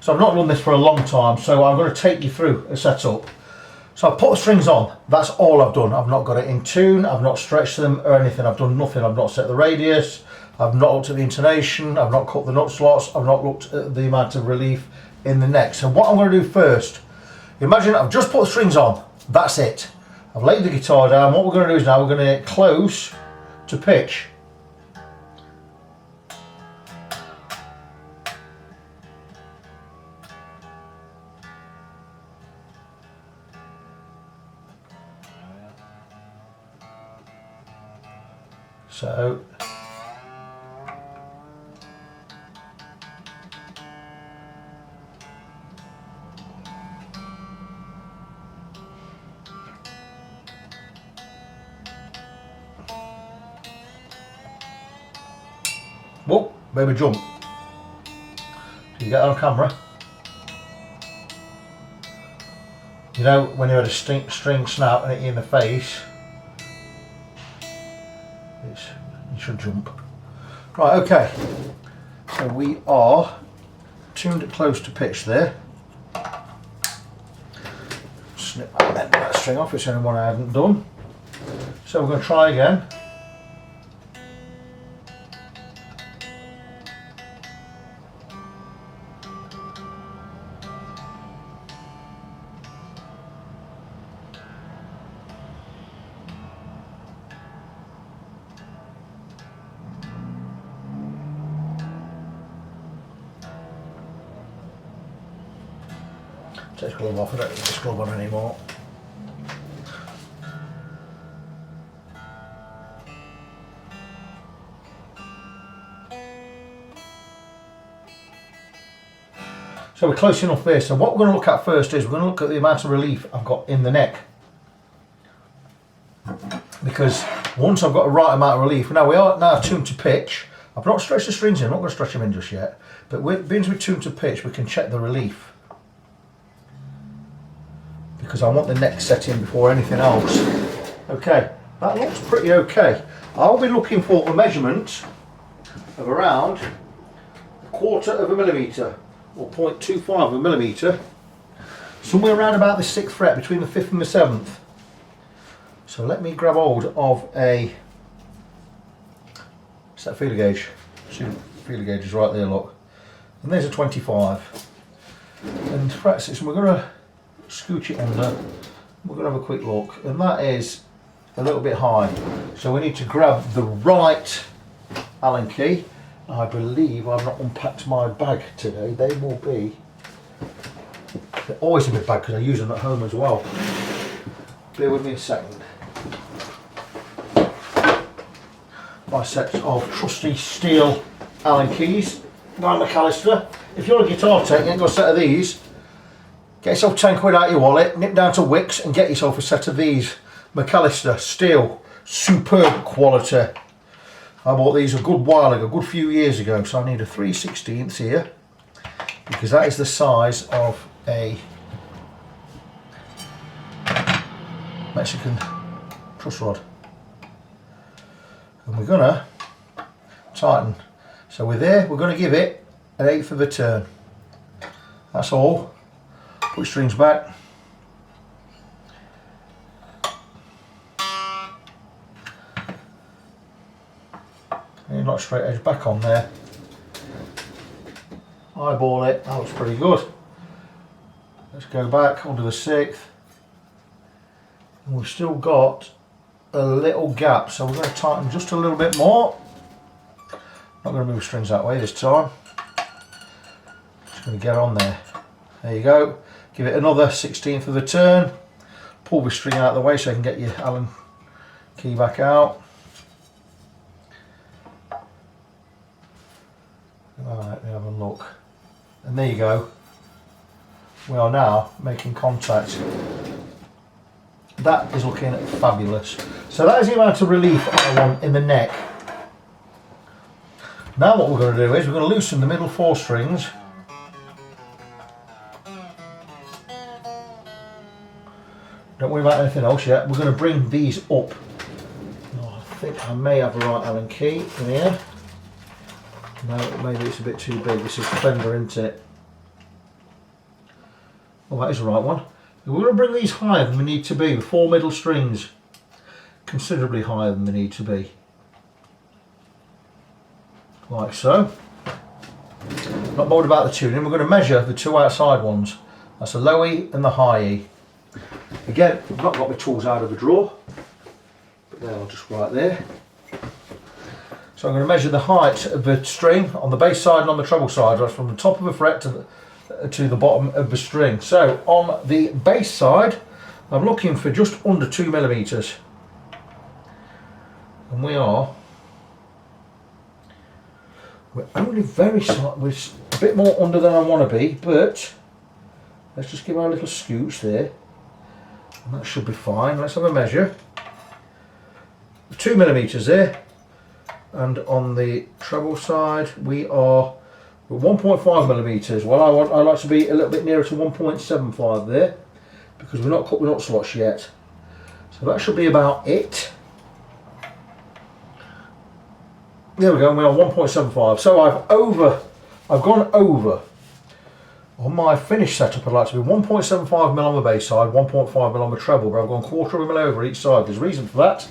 So I've not done this for a long time, so I'm going to take you through a setup. So I've put the strings on, that's all I've done. I've not got it in tune, I've not stretched them or anything, I've done nothing. I've not set the radius, I've not looked at the intonation, I've not cut the nut slots, I've not looked at the amount of relief in the neck. So what I'm going to do first, imagine I've just put the strings on, that's it. I've laid the guitar down. What we're going to do is now we're going to get close to pitch. So whoa, baby jump. Do you get on camera? You know when you had a string snap and hit you in the face? You should jump. Right, okay. So we are tuned it close to pitch there. Snip that end of that string off, it's the only one I hadn't done. So we're going to try again. Take the glove off, I don't need this glove on anymore. So we're close enough there. So what we're going to look at first is we're going to look at the amount of relief I've got in the neck. Because once I've got the right amount of relief, now we are now tuned to pitch. I've not stretched the strings in, I'm not going to stretch them in just yet. But being we're tuned to pitch, we can check the relief. Because I want the neck set in before anything else. Okay, that looks pretty okay. I'll be looking for a measurement of around 1/4 of a millimetre or 0.25 of a millimetre, somewhere around about the 6th fret, between the 5th and the 7th. So let me grab hold of a set feeler gauge. See, the feeler gauge is right there, look. And there's a 25. And fret 6, and we're going to scooch it under. We're going to have a quick look, and that is a little bit high, so we need to grab the right Allen key. I believe I've not unpacked my bag today. They will be, they're always in my bag because I use them at home as well. Bear with me a second. My set of trusty steel Allen keys by Telecaster. If you're a guitar tech, you ain't got a set of these, get yourself 10 quid out of your wallet, nip down to Wickes and get yourself a set of these. Telecaster steel, superb quality. I bought these a good while ago, a good few years ago, so I need a 3/16 here, because that is the size of a Mexican truss rod. And we're gonna tighten. So we're there, we're gonna give it 1/8 of a turn. That's all. Put strings back. And not straight edge back on there. Eyeball it, that looks pretty good. Let's go back onto the 6th. And we've still got a little gap, so we're going to tighten just a little bit more. Not going to move strings that way this time. Just going to get on there. There you go. Give it another 1/16 of a turn. Pull the string out of the way so I can get your Allen key back out. Right, let me have a look. And there you go. We are now making contact. That is looking fabulous. So that is the amount of relief I want in the neck. Now what we're going to do is we're going to loosen the middle 4 strings. Don't worry about anything else yet. We're going to bring these up. Oh, I think I may have a right Allen key in here. No, maybe it's a bit too big. This is Fender, isn't it? Oh, that is the right one. We're going to bring these higher than we need to be with 4 middle strings. Considerably higher than they need to be. Like so. Not bothered about the tuning. We're going to measure the 2 outside ones. That's the low E and the high E. Again, I've not got my tools out of the drawer, but they are just right there. So I'm going to measure the height of the string on the bass side and on the treble side, right from the top of the fret to the bottom of the string. So on the bass side, I'm looking for just under 2 millimeters, and we're only very slight. We're a bit more under than I want to be, but let's just give our little scooch there, and that should be fine. Let's have a measure. 2 millimeters there, and on the treble side we are 1.5 millimeters. Well, I like to be a little bit nearer to 1.75 there, because we're not cut the nut slots yet. So that should be about it. There we go, and we're on 1.75. So I've gone over. On my finished setup, I'd like to be 1.75 mil on the bass side, 1.5 mil on the treble, but I've gone 1/4 of a mil over each side. There's a reason for that.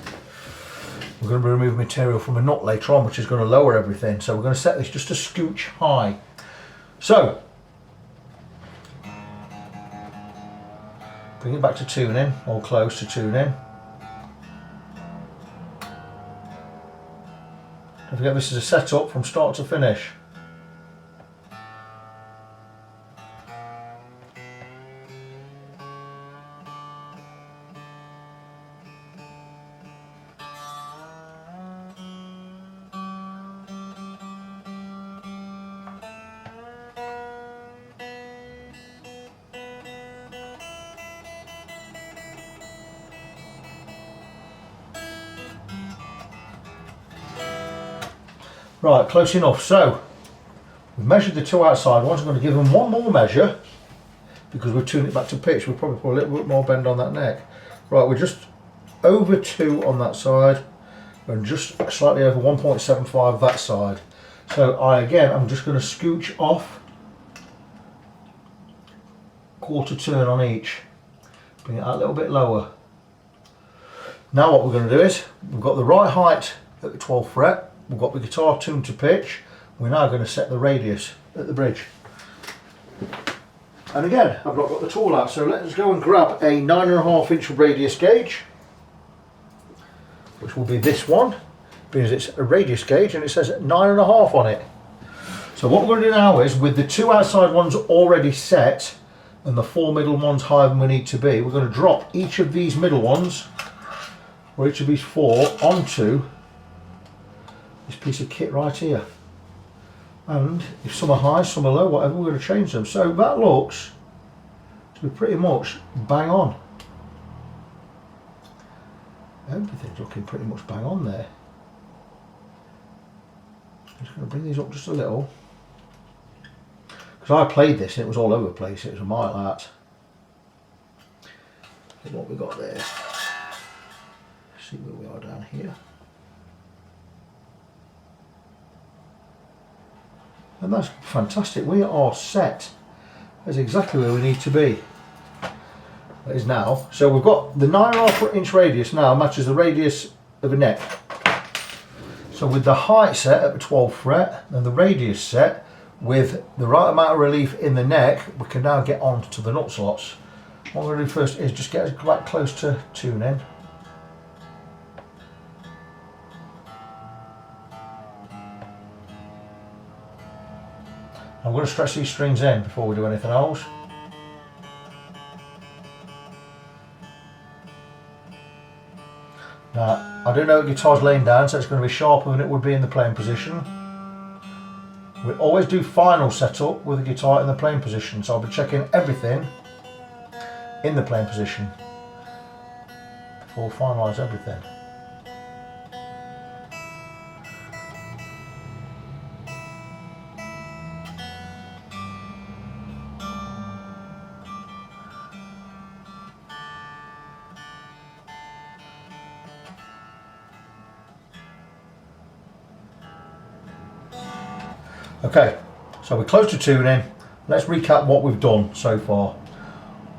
We're going to be removing material from a nut later on, which is going to lower everything. So we're going to set this just a scooch high. So, bring it back to tuning, or close to tuning. Don't forget, this is a setup from start to finish. Right, close enough. So we've measured the 2 outside ones. I'm going to give them one more measure because we've tuned it back to pitch. We'll probably put a little bit more bend on that neck. Right, we're just over 2 on that side and just slightly over 1.75 that side. So I'm just going to scooch off 1/4 turn on each. Bring it out a little bit lower. Now what we're going to do is, we've got the right height at the 12th fret. We've got the guitar tuned to pitch. We're now going to set the radius at the bridge. And again, I've not got the tool out, so let's go and grab a 9.5 inch radius gauge, which will be this one, because it's a radius gauge and it says 9.5 on it. So what we're going to do now is, with the 2 outside ones already set and the 4 middle ones higher than we need to be, we're going to drop each of these middle ones, or each of these 4, onto this piece of kit right here. And if some are high, some are low, whatever, we're going to change them. So that looks to be pretty much bang on. Everything's looking pretty much bang on there. I'm just going to bring these up just a little, because I played this and it was all over the place. It was a mile out. Look what we got there. See where we are down here. And that's fantastic. We are set. That's exactly where we need to be. That is now. So we've got the 9.5 inch radius now matches the radius of a neck. So with the height set at the 12th fret and the radius set with the right amount of relief in the neck, we can now get on to the nut slots. What we're going to do first is just get quite close to tuning. I'm going to stretch these strings in before we do anything else. Now, I do know the guitar's laying down, so it's going to be sharper than it would be in the playing position. We always do final setup with the guitar in the playing position, so I'll be checking everything in the playing position before we finalise everything. Okay, so we're close to tuning. Let's recap what we've done so far.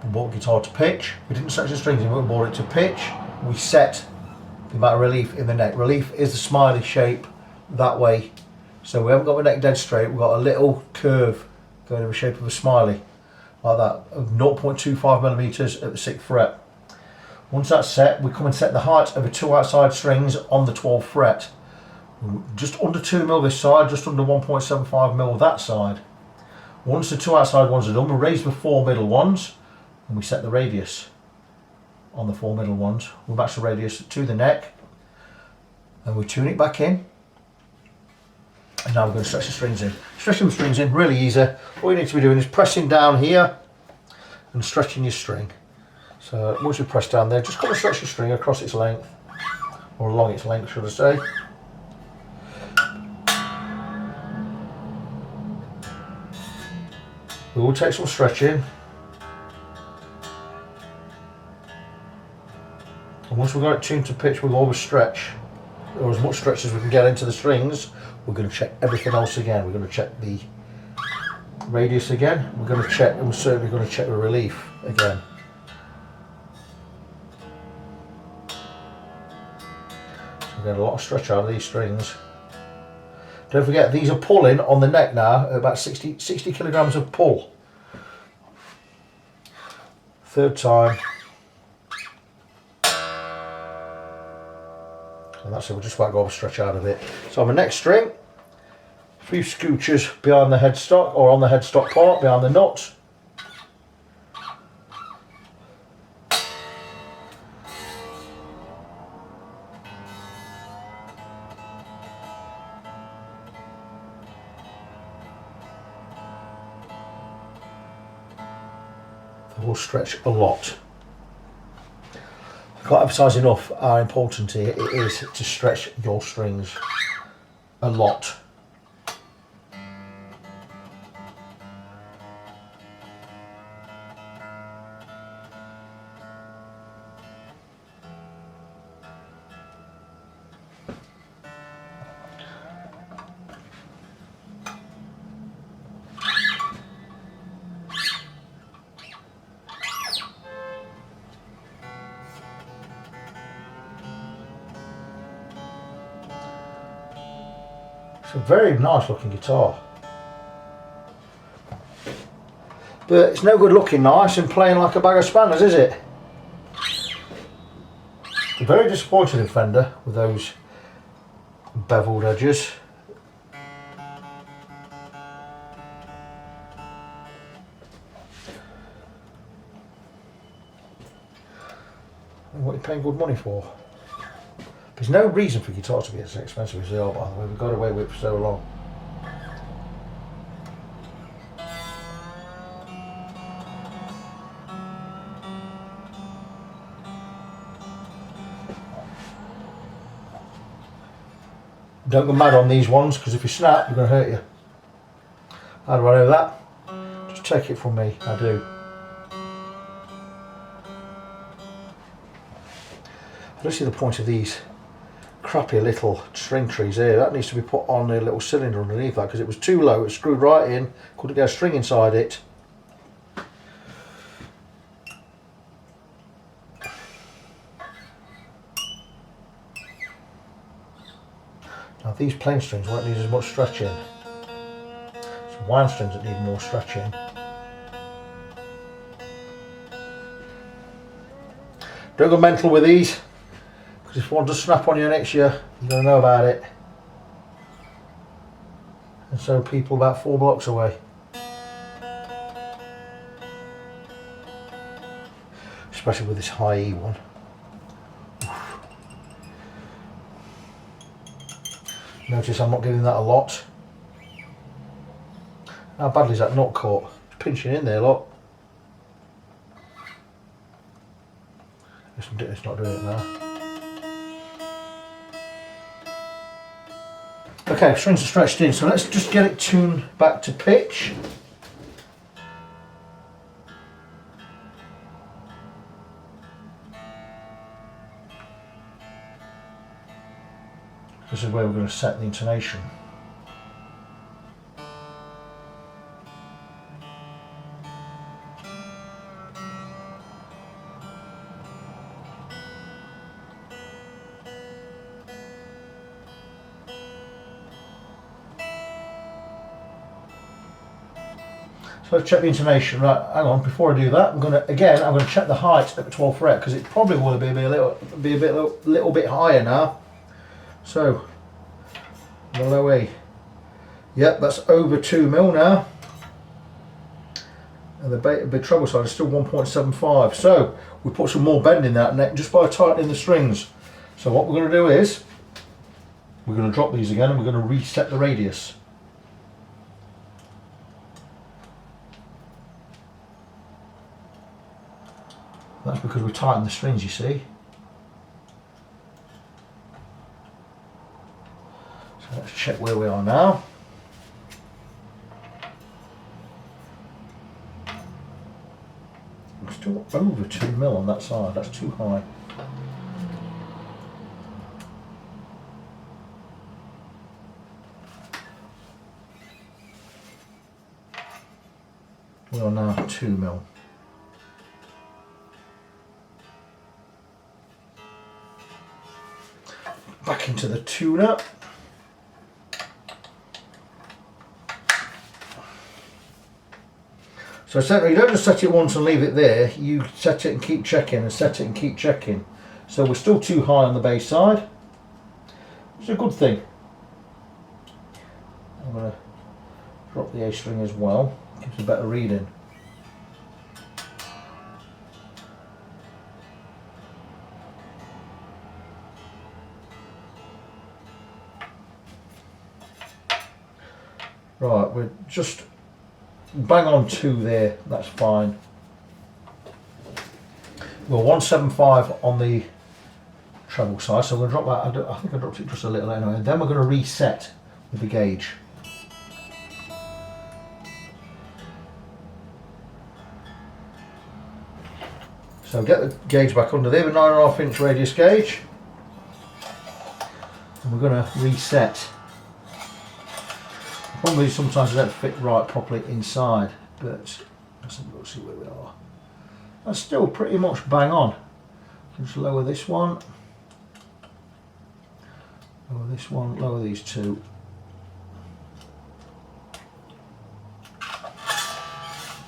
We brought the guitar to pitch. We didn't stretch the strings in, we brought it to pitch. We set the amount of relief in the neck. Relief is the smiley shape that way. So we haven't got the neck dead straight, we've got a little curve going in the shape of a smiley, like that, of 0.25 millimeters at the 6th fret. Once that's set, we come and set the height of the 2 outside strings on the 12th fret. Just under 2 mil this side, just under 1.75 mil that side. Once the 2 outside ones are done, we raise the 4 middle ones and we set the radius on the 4 middle ones. We match the radius to the neck and we tune it back in. And now we're going to stretch the strings in. Stretching the strings in, really easy. All you need to be doing is pressing down here and stretching your string. So once you press down there, just got to stretch your string across its length, or along its length should I say. We will take some stretching. And once we've got it tuned to pitch, we'll always stretch, or as much stretch as we can get into the strings. We're going to check everything else again. We're going to check the radius again. We're going to check, and we're certainly going to check the relief again. So we get a lot of stretch out of these strings. Don't forget, these are pulling on the neck now, about 60 kilograms of pull. Third time. And that's it, we'll just about go over stretch out of it. So on the next string, 3 scooches behind the headstock, or on the headstock part, behind the nut. They will stretch a lot. I can't emphasise enough how important it is to stretch your strings a lot. It's a very nice looking guitar, but it's no good looking nice and playing like a bag of spanners, is it? I'm very disappointed in Fender with those beveled edges. What are you paying good money for? There's no reason for guitars to be as expensive as they are, by the way. We've got away with it for so long. Don't go mad on these ones, because if you snap, you're going to hurt you. How do I know that? Just take it from me, I do. I don't see the point of these crappy little string trees here. That needs to be put on a little cylinder underneath that, because it was too low, it screwed right in, couldn't get a string inside it. Now these plain strings won't need as much stretching. Some wine strings that need more stretching. Don't go mental with these, because if one does snap on you next year, you're going to know about it. And so people about 4 blocks away. Especially with this high E one. Notice I'm not giving that a lot. How badly is that nut caught? It's pinching in there, look. It's not doing it now. Okay, strings are stretched in, so let's just get it tuned back to pitch. This is where we're going to set the intonation. So let's check the intonation. Right, hang on, before I do that, I'm going to check the height at the 12th fret, because it probably will be a little bit higher now. So, the low E. Yep, that's over 2mm now. And the treble side is still 1.75. So, we put some more bend in that neck just by tightening the strings. So what we're going to do is, we're going to drop these again and we're going to reset the radius. That's because we tightened the strings, you see. So let's check where we are now. We're still over 2mm on that side, that's too high. We are now 2mm. Back into the tuner. So essentially, you don't just set it once and leave it there, you set it and keep checking and set it and keep checking. So we're still too high on the bass side. It's a good thing. I'm going to drop the A string as well, gives a better reading. Right, we're just bang on 2 there, that's fine. We're 175 on the treble side, so we're going to drop that. I think I dropped it just a little anyway. And then we're going to reset with the gauge. So get the gauge back under there, with 9.5-inch radius gauge. And we're going to reset. Probably sometimes they don't fit right properly inside, but let's have a look, see where we are. That's still pretty much bang on. Just lower this one, lower this one, lower these two.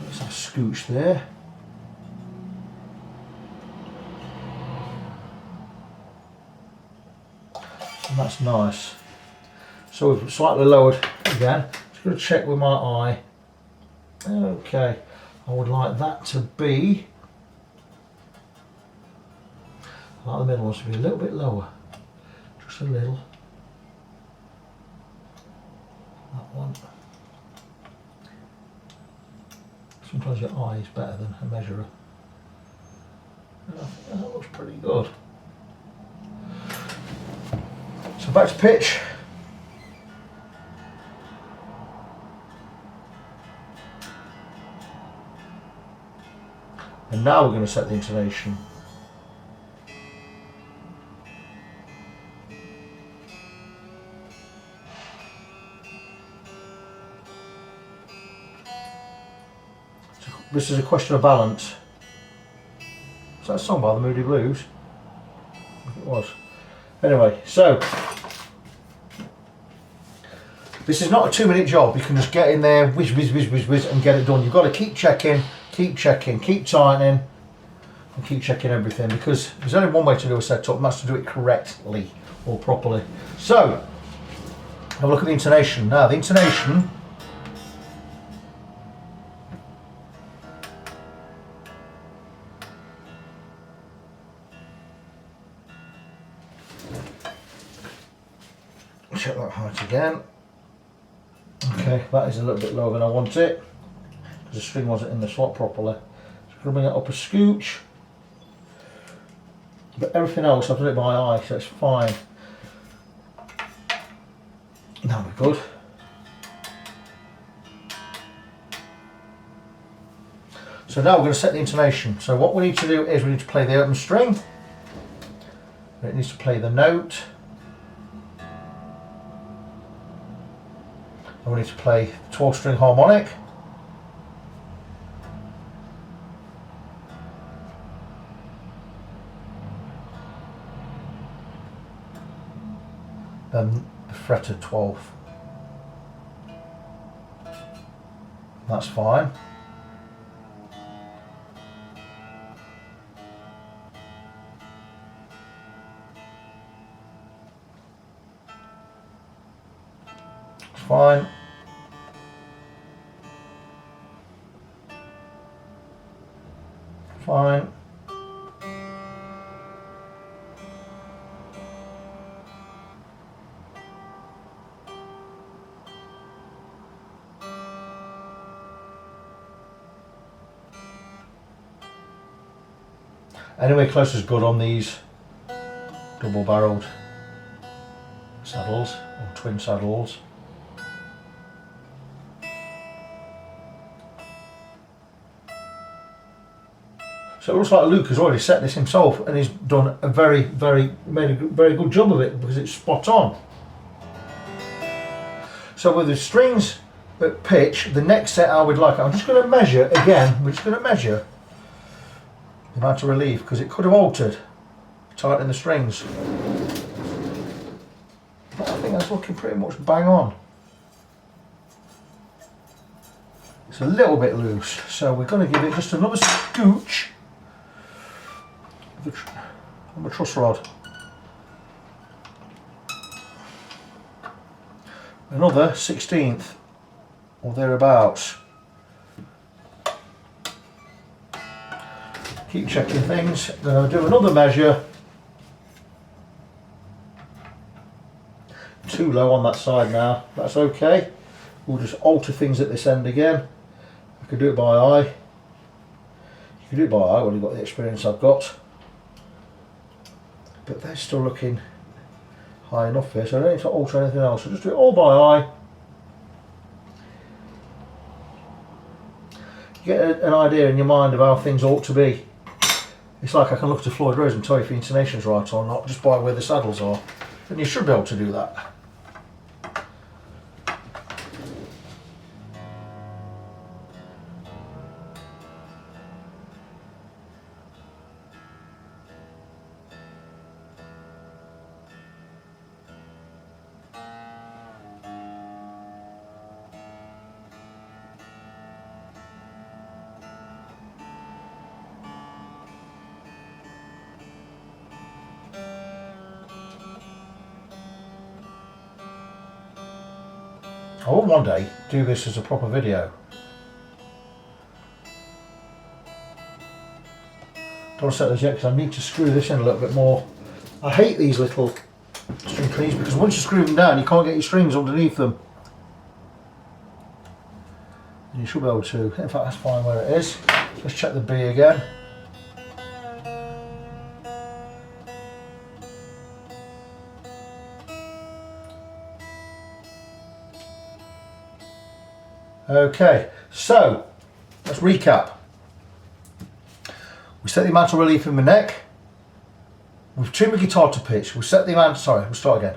Let's have a scooch there. And that's nice. So we've slightly lowered again. Just going to check with my eye. Okay, I would like that to be, I like the middle ones to be a little bit lower, just a little. That one. Sometimes your eye is better than a measurer. And I think that looks pretty good. So back to pitch. And now we're going to set the intonation. So this is a question of balance. Is that a song by the Moody Blues? I think it was. Anyway, so this is not a 2-minute job. You can just get in there, whiz, whiz, whiz, whiz, whiz, and get it done. You've got to keep checking, keep tightening, and keep checking everything, because there's only one way to do a setup, and that's to do it correctly or properly. So, have a look at the intonation. Now, the intonation, check that height again. Okay, that is a little bit lower than I want it, because the string wasn't in the slot properly. So I'm going to bring it up a scooch. But everything else I've done it by eye, so it's fine. Now we're good. So now we're going to set the intonation. So what we need to do is we need to play the open string. It needs to play the note. And we need to play the 12-string harmonic. Then the fretted 12th. That's fine. fine. Fine. Anyway, close is good on these double barreled saddles or twin saddles. So it looks like Luke has already set this himself and he's done a very good job of it because it's spot on. So with the strings at pitch, the next set I would like, I'm just going to measure again, we're just going to measure the amount of relief because it could have altered, tighten the strings. But I think that's looking pretty much bang on. It's a little bit loose, so we're going to give it just another scooch on the truss rod. Another 1/16 or thereabouts. Keep checking things. Going to do another measure. Too low on that side now. That's okay. We'll just alter things at this end again. I could do it by eye. You can do it by eye when you've got the experience I've got. But they're still looking high enough here, so I don't need to alter anything else. So just do it all by eye. You get an idea in your mind of how things ought to be. It's like I can look to Floyd Rose and tell you if the intonation's right or not just by where the saddles are. And you should be able to do that. I will one day do this as a proper video. Don't want to set those yet because I need to screw this in a little bit more. I hate these little string cleans because once you screw them down you can't get your strings underneath them. And you should be able to. In fact, that's fine where it is. Let's check the B again. Okay, so let's recap. We set the amount of relief in the neck. We've tuned the guitar to pitch. We've set the amount, sorry, we'll start again.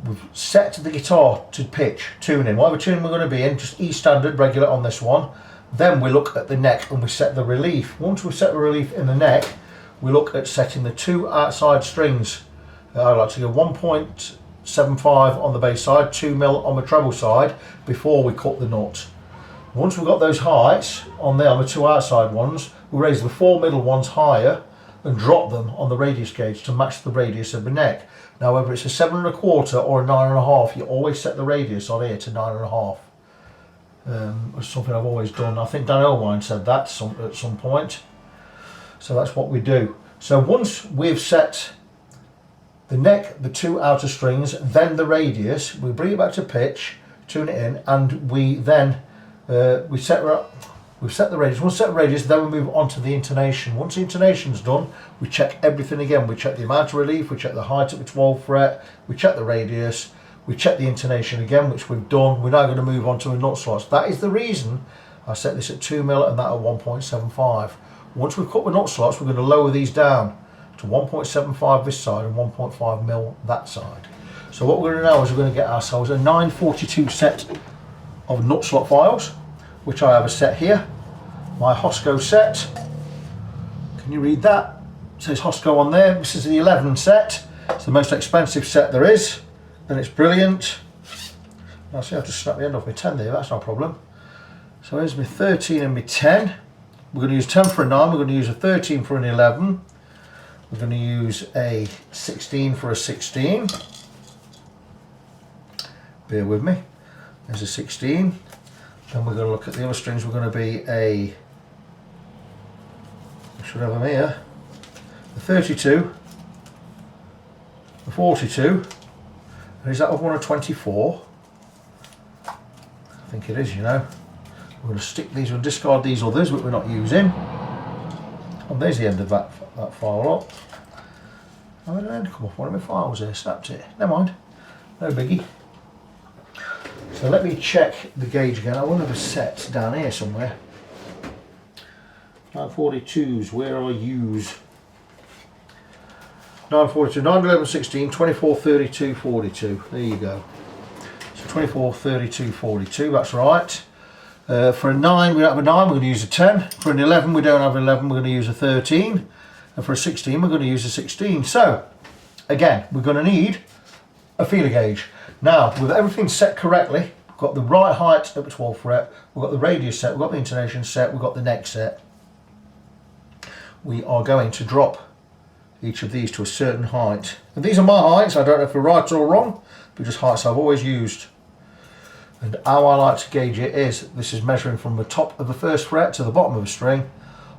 We've set the guitar to pitch, tuning. Whatever tune we're going to be in, just E standard, regular on this one. Then we look at the neck and we set the relief. Once we've set the relief in the neck, we look at setting the two outside strings. I like to go 1.75 on the bass side, 2 mil on the treble side before we cut the nut. Once we've got those heights on there, on the two outside ones, we raise the 4 middle ones higher and drop them on the radius gauge to match the radius of the neck. Now whether it's a 7 1/4 or a 9 1/2, you always set the radius on here to 9 1/2. It's something I've always done. I think Dan Elwine said that at some point. So that's what we do. So once we've set the neck, the two outer strings, then the radius, we bring it back to pitch, tune it in, and we then we've set the radius. Once set the radius, then we move on to the intonation. Once the intonation's done, we check everything again. We check the amount of relief, we check the height at the 12th fret, we check the radius, we check the intonation again, which we've done. We're now going to move on to the nut slots. That is the reason I set this at 2 mil and that at 1.75. Once we've cut the nut slots, we're going to lower these down to 1.75 this side and 1.5 mil that side. So what we're going to do now is we're going to get ourselves a 942 set of nut slot files, which I have a set here, my Hosco set. Can you read that? It says Hosco on there. This is the 11 set. It's the most expensive set there is, and it's brilliant. I'll see how to snap the end off my 10 there, that's no problem. So here's my 13 and my 10. We're going to use 10 for a 9, we're going to use a 13 for an 11. We're going to use a 16 for a 16. bear with me. There's a 16. Then we're going to look at the other strings. We're going to be I should have them here, a 32, a 42, and is that other one a 24? I think it is, you know. We're going to stick these, we'll discard these others which we're not using. And there's the end of that file up. Oh, where did the end come off? One of my files there, snapped it. Never mind, no biggie. So let me check the gauge again. I wonder if it's set down here somewhere. 942s, where are yous? 942, 9, 11, 16, 24, 32, 42. There you go. So 24, 32, 42, that's right. For a 9, we don't have a 9, we're going to use a 10. For an 11, we don't have an 11, we're going to use a 13. And for a 16, we're going to use a 16. So, again, we're going to need a feeler gauge. Now, with everything set correctly, we've got the right height at the 12th fret, we've got the radius set, we've got the intonation set, we've got the neck set. We are going to drop each of these to a certain height. And these are my heights, I don't know if they're right or wrong, but just heights I've always used. And how I like to gauge it is, this is measuring from the top of the 1st fret to the bottom of the string.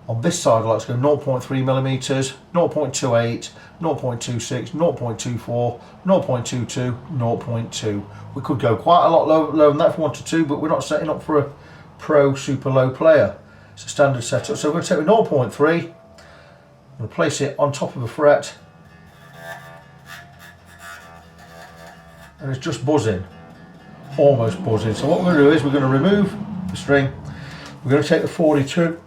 On this side I like to go 0.3 millimeters, 0.28, 0.26, 0.24, 0.22, 0.2. We could go quite a lot lower than that if we wanted to, but we're not setting up for a pro super low player. It's a standard setup. So we're going to take the 0.3, I'm going to place it on top of the fret, and it's just buzzing. Almost buzzing. So what we're going to do is we're going to remove the string. We're going to take the 42,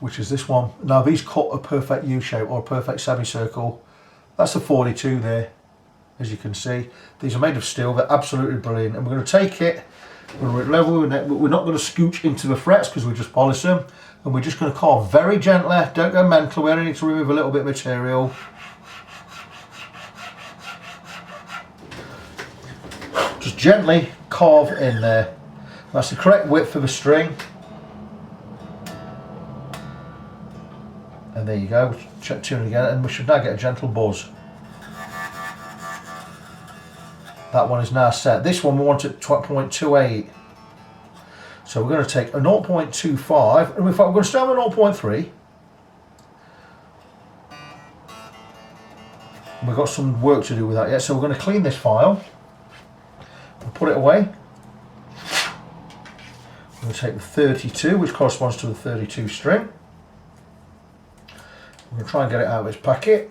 which is this one. Now these cut a perfect U shape or a perfect semicircle. That's the 42 there, as you can see. These are made of steel, they're absolutely brilliant. And we're going to take it, we're going to level with it, but we're not going to scooch into the frets because we just polish them. And we're just going to carve very gently, don't go mental, we only need to remove a little bit of material. Just gently carve in there. That's the correct width for the string. And there you go, check tuning again, and we should now get a gentle buzz. That one is now set. This one we want at 0.28. So we're going to take a 0.25, and in fact we're going to start with 0.3. We've got some work to do with that yet, so we're going to clean this file. We'll put it away. We're going to take the 32, which corresponds to the 32 string. We're going to try and get it out of its packet.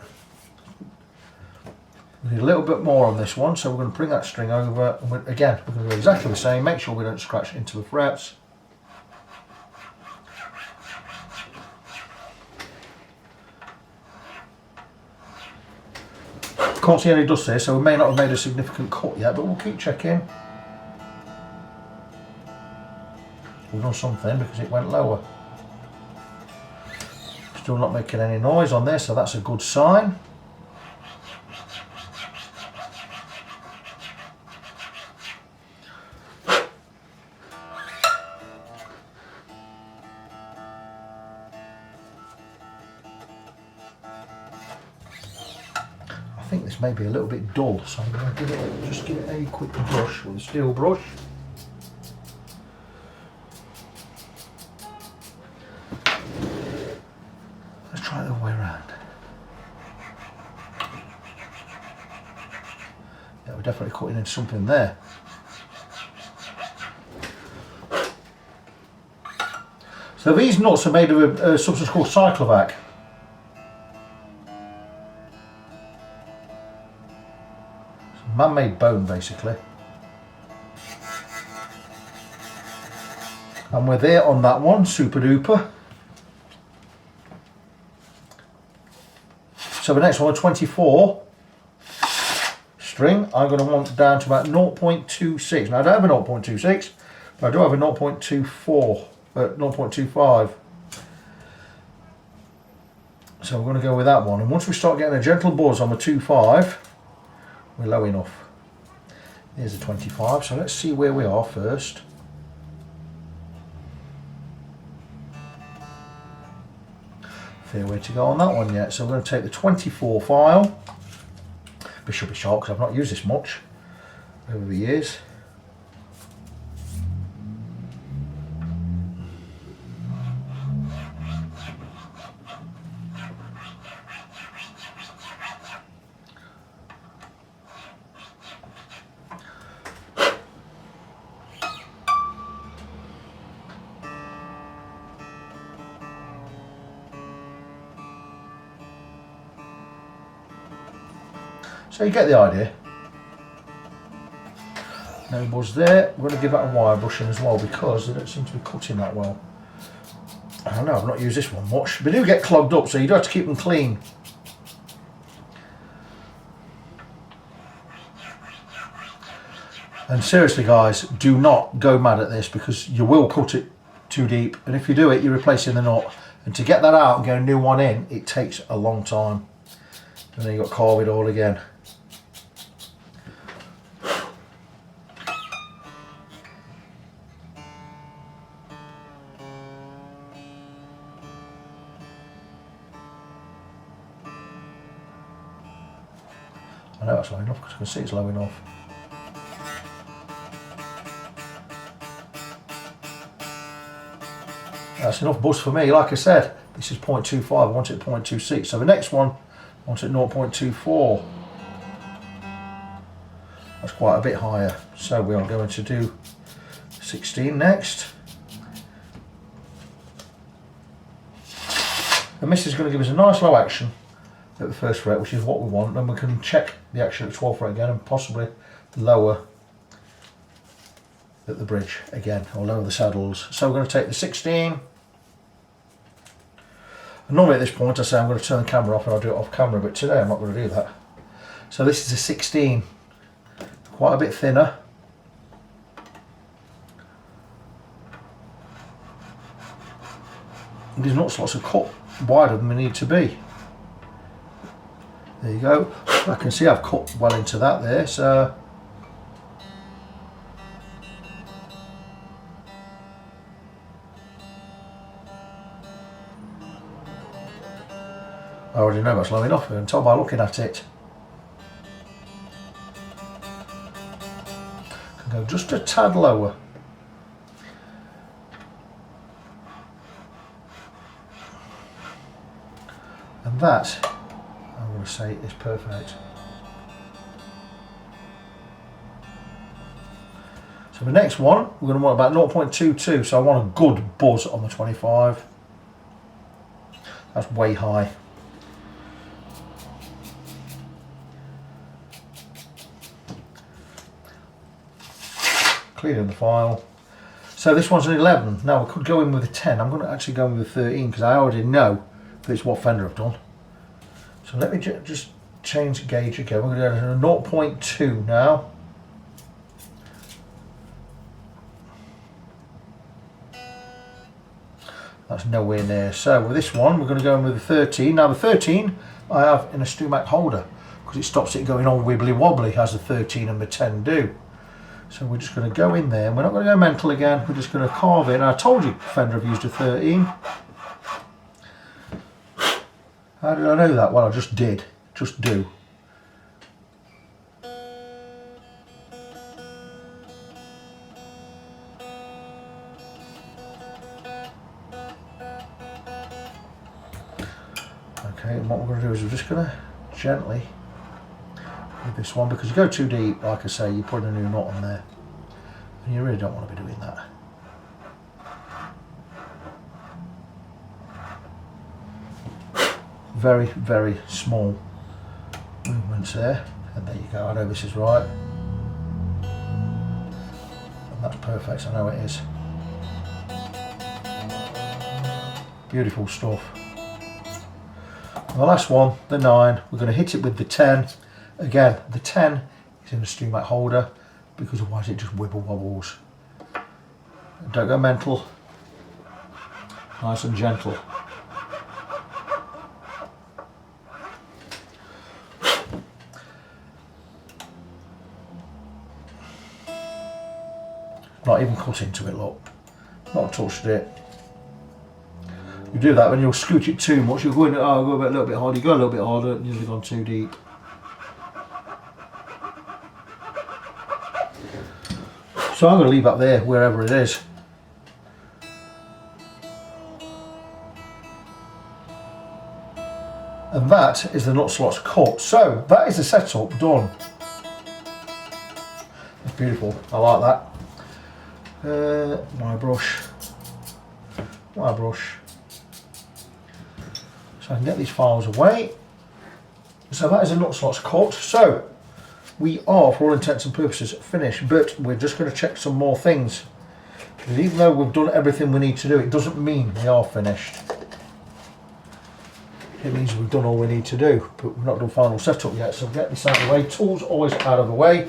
We need a little bit more on this one, so we're going to bring that string over. And again, we're going to do exactly the same. Make sure we don't scratch into the frets. Can't see any dust here, so we may not have made a significant cut yet, but we'll keep checking. We've done something because it went lower. Still not making any noise on this, so that's a good sign. I think this may be a little bit dull, so I'm going to just give it a quick brush with a steel brush. Let's try it the other way around. Yeah, we're definitely cutting in something there. So these nuts are made of a substance called cyclovac. Man-made bone basically, and we're there on that one, super duper. So the next one, a 24 string, I'm going to want down to about 0.26. Now I don't have a 0.26, but I do have a 0.24, 0.25. So we're going to go with that one, and once we start getting a gentle buzz on the 2.5, we're low enough. Here's a 25, so let's see where we are first. Fair way to go on that one yet. So we're going to take the 24 file. This should be sharp because I've not used this much over the years. So you get the idea. No buzz there. We're going to give that a wire brushing as well because they don't seem to be cutting that well. I don't know, I've not used this one much. They do get clogged up, so you do have to keep them clean. And seriously guys, do not go mad at this because you will cut it too deep. And if you do it, you're replacing the nut. And to get that out and get a new one in, it takes a long time. And then you've got to carve it all again. I know that's low enough because I can see it's low enough. That's enough buzz for me. Like I said, this is 0.25, I want it at 0.26. So the next one, I want it at 0.24. That's quite a bit higher. So we are going to do 16 next. And this is going to give us a nice low action at the first fret, which is what we want. Then we can check the action at the 12th fret again and possibly lower at the bridge again, or lower the saddles. So we're going to take the 16. And normally at this point I say I'm going to turn the camera off and I'll do it off camera, but today I'm not going to do that. So this is a 16, quite a bit thinner. These nut slots are cut wider than they need to be. There you go. I can see I've cut well into that there, so I already know that's low enough, I can tell by looking at it. Can go just a tad lower. And that, I'm going to say, is perfect. So the next one, we're going to want about 0.22, so I want a good buzz on the 25. That's way high. Cleaning the file. So this one's an 11. Now we could go in with a 10. I'm going to actually go in with a 13 because I already know that it's what Fender have done. So let me just change the gauge again. We're going to go to 0.2 now. That's nowhere near. So with this one, we're going to go in with a 13. Now the 13 I have in a Stumac holder because it stops it going all wibbly wobbly as the 13 and the 10 do. So we're just going to go in there, and we're not going to go mental again, we're just going to carve in. I told you Fender have used a 13. How did I know that? Well, I just did. Just do. Okay, and what we're going to do is we're just going to gently with this one, because you go too deep, like I say, you put a new knot on there and you really don't want to be doing that. Very, very small movements there, and there you go. I know this is right, and that's perfect. I know it is. Beautiful stuff. And the last one, the 9, we're going to hit it with the 10. Again, the 10 is in the Stumac holder because otherwise it just wibble wobbles. Don't go mental. Nice and gentle. Not even cut into it, look. Not touched it. You do that when you'll scooch it too much. You'll go in, oh, go a little bit harder. You go a little bit harder, and you've gone too deep. So I'm going to leave that there, wherever it is. And that is the nut slots cut. So that is the setup done. That's beautiful. I like that. My brush. So I can get these files away. So that is a nut slots cut. So we are, for all intents and purposes, finished, but we're just going to check some more things. Because even though we've done everything we need to do, it doesn't mean we are finished. It means we've done all we need to do, but we've not done final setup yet. So get this out of the way. Tools always out of the way.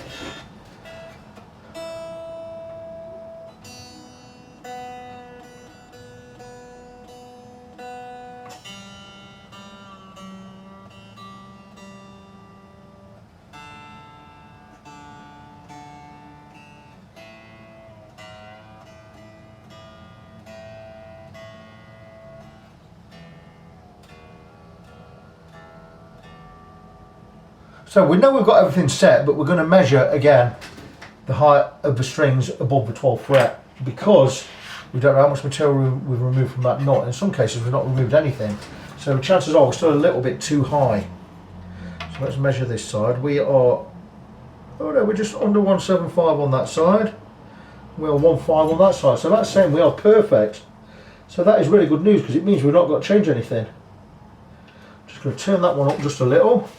So we know we've got everything set, but we're going to measure again the height of the strings above the 12th fret, because we don't know how much material we've removed from that nut. In some cases we've not removed anything, so chances are we're still a little bit too high. So let's measure this side. We are, oh no, we're just under 175 on that side. We are 1.5 on that side, so that's saying we are perfect. So that is really good news, because it means we've not got to change anything. Just going to turn that one up just a little.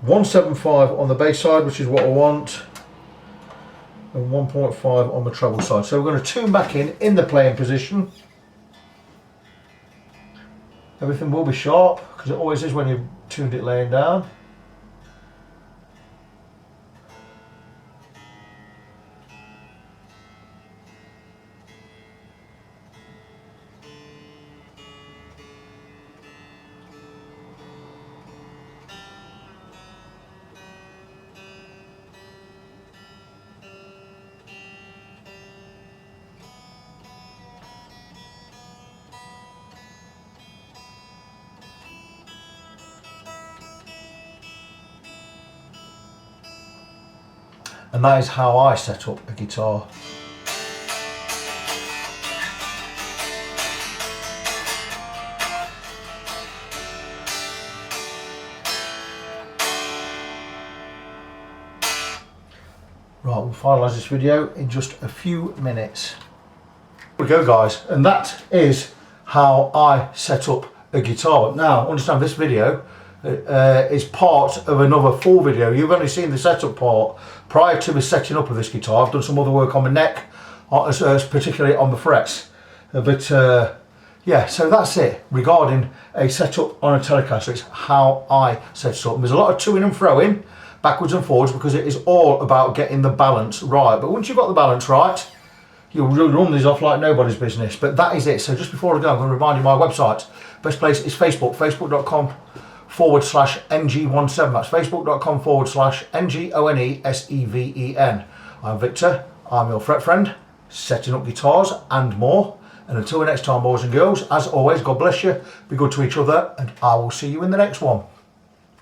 175 on the bass side, which is what I want, and 1.5 on the treble side. So we're going to tune back in the playing position. Everything will be sharp, because it always is when you've tuned it laying down. And that is how I set up a guitar. Right, we'll finalise this video in just a few minutes. Here we go, guys, and that is how I set up a guitar. Now, understand this video is part of another full video. You've only seen the setup part. Prior to the setting up of this guitar, I've done some other work on the neck, particularly on the frets. Yeah, so that's it regarding a setup on a Telecaster. It's how I set it up. And there's a lot of to-ing and fro-ing, backwards and forwards, because it is all about getting the balance right. But once you've got the balance right, you'll run these off like nobody's business. But that is it. So just before I go, I'm going to remind you my website. Best place is Facebook, facebook.com/NG17. That's facebook.com/NGONESEVEN. I'm Victor, I'm your fret friend, setting up guitars and more. And until the next time, boys and girls, as always, God bless you, be good to each other, and I will see you in the next one.